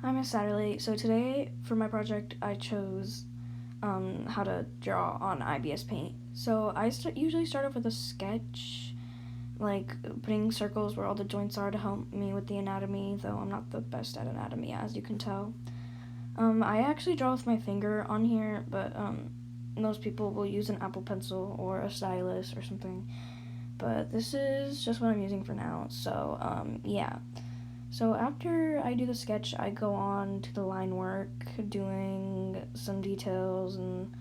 Hi, Miss Satterley. So today, for my project, I chose how to draw on IBS Paint. So usually start off with a sketch, like putting circles where all the joints are to help me with the anatomy, though I'm not the best at anatomy, as you can tell. I actually draw with my finger on here, but most people will use an Apple Pencil or a stylus or something. But this is just what I'm using for now, so yeah. So after I do the sketch, I go on to the line work, doing some details and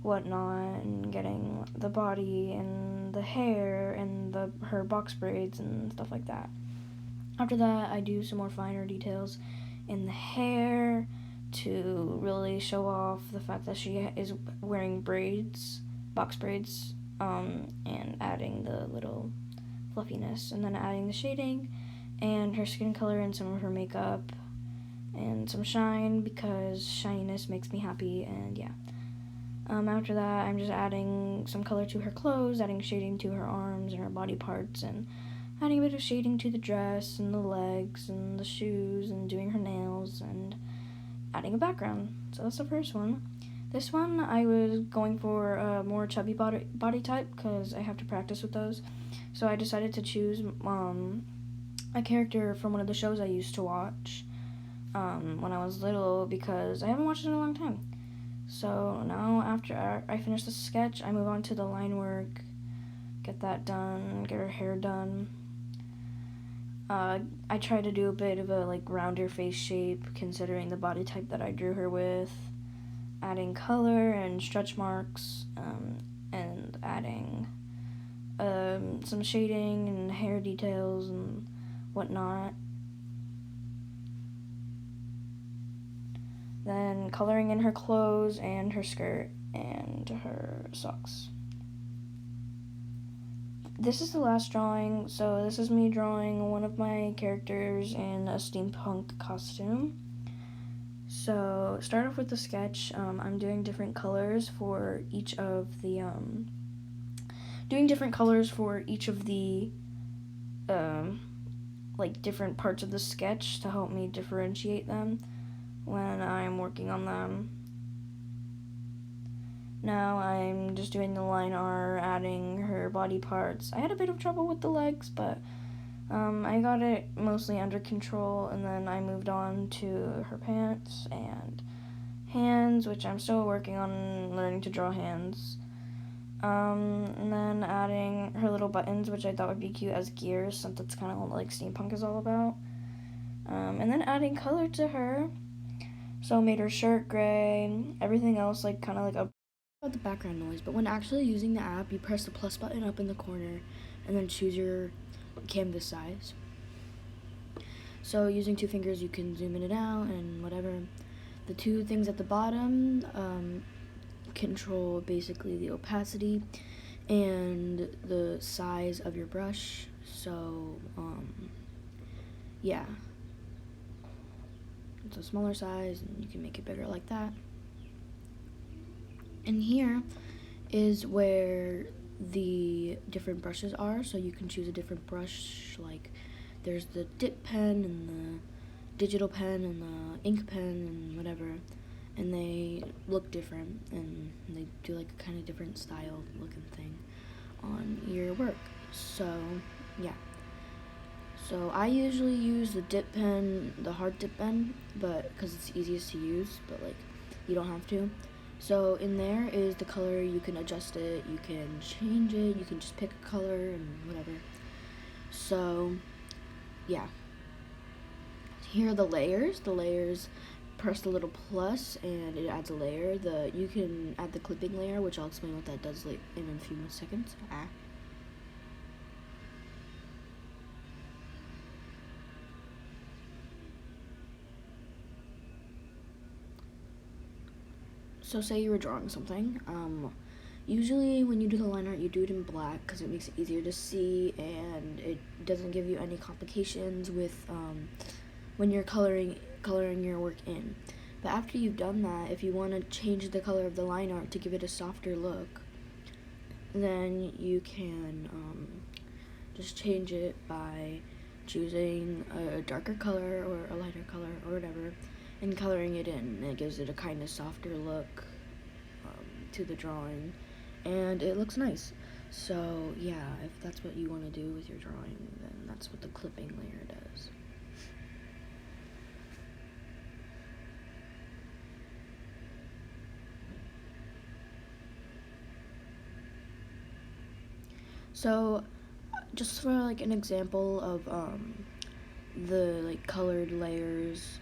whatnot, and getting the body and the hair and her box braids and stuff like that. After that, I do some more finer details in the hair to really show off the fact that she is wearing braids, box braids, and adding the little fluffiness, and then adding the shading and her skin color and some of her makeup and some shine because shininess makes me happy. And yeah, after that, I'm just adding some color to her clothes, adding shading to her arms and her body parts, and adding a bit of shading to the dress and the legs and the shoes, and doing her nails and adding a background. So that's the first one. This one, I was going for a more chubby body type because I have to practice with those. So I decided to choose a character from one of the shows I used to watch when I was little because I haven't watched it in a long time. So now, after I finish the sketch, I move on to the line work, get that done, get her hair done. I try to do a bit of a rounder face shape considering the body type that I drew her with, adding color and stretch marks, and adding some shading and hair details and whatnot. Then coloring in her clothes and her skirt and her socks. This is the last drawing, so this is me drawing one of my characters in a steampunk costume. So start off with the sketch. I'm doing different colors for each of the different parts of the sketch to help me differentiate them when I'm working on them. Now I'm just doing the line art, adding her body parts. I had a bit of trouble with the legs, but I got it mostly under control, and then I moved on to her pants and hands, which I'm still working on learning to draw hands. And then adding her little buttons, which I thought would be cute as gears, since that's kind of like steampunk is all about. And then adding color to her. So made her shirt gray, everything else kind of like a about the background noise, but when actually using the app, you press the plus button up in the corner and then choose your canvas size. So using two fingers, you can zoom in and out and whatever. The two things at the bottom control basically the opacity and the size of your brush. So yeah, it's a smaller size and you can make it bigger like that. And here is where the different brushes are, so you can choose a different brush. Like there's the dip pen and the digital pen and the ink pen and whatever, and they look different and they do like a kind of different style looking thing on your work. So yeah, so I usually use the dip pen, the hard dip pen, but because it's easiest to use, but you don't have to. So in there is the color. You can adjust it, you can change it, you can just pick a color and whatever. So yeah, here are the layers. Press the little plus and it adds a layer. You can add the clipping layer, which I'll explain what that does in a few more seconds. So say you were drawing something. Usually when you do the line art, you do it in black because it makes it easier to see and it doesn't give you any complications with when you're coloring your work in. But after you've done that, if you want to change the color of the line art to give it a softer look, then you can just change it by choosing a darker color or a lighter color or whatever, and coloring it in. And it gives it a kind of softer look to the drawing, and it looks nice. So yeah, if that's what you want to do with your drawing, then that's what the clipping layer does. So just for like an example of the like colored layers,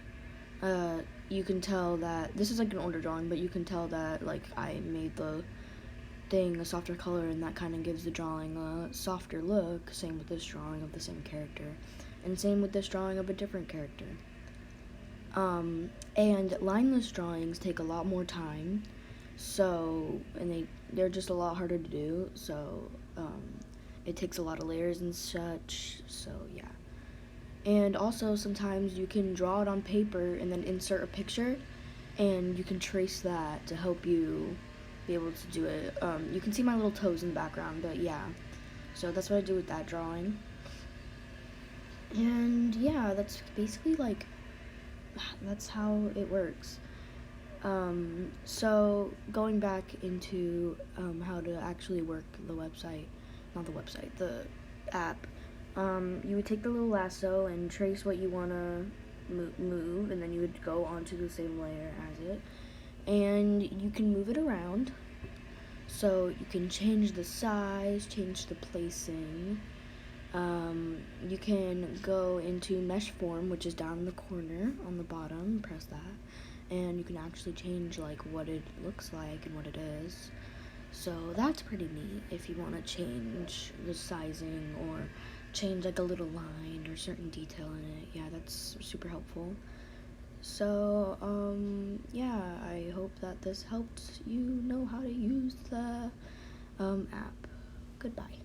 you can tell that this is like an older drawing, but you can tell that like I made the thing a softer color, and that kind of gives the drawing a softer look. Same with this drawing of the same character, and same with this drawing of a different character. And lineless drawings take a lot more time, so, and they're just a lot harder to do, so it takes a lot of layers and such, so yeah. And also sometimes you can draw it on paper and then insert a picture, and you can trace that to help you be able to do it. You can see my little toes in the background, but yeah. So that's what I do with that drawing. And yeah, that's basically like, that's how it works. So going back into how to actually work the website, not the website, the app, you would take the little lasso and trace what you want to move, and then you would go onto the same layer as it, and you can move it around. So you can change the size, change the placing. You can go into mesh form, which is down in the corner on the bottom, press that, and you can actually change like what it looks like and what it is. So that's pretty neat if you want to change the sizing or change like a little line or certain detail in it. Yeah, that's super helpful. So yeah, I hope that this helped you know how to use the app. Goodbye.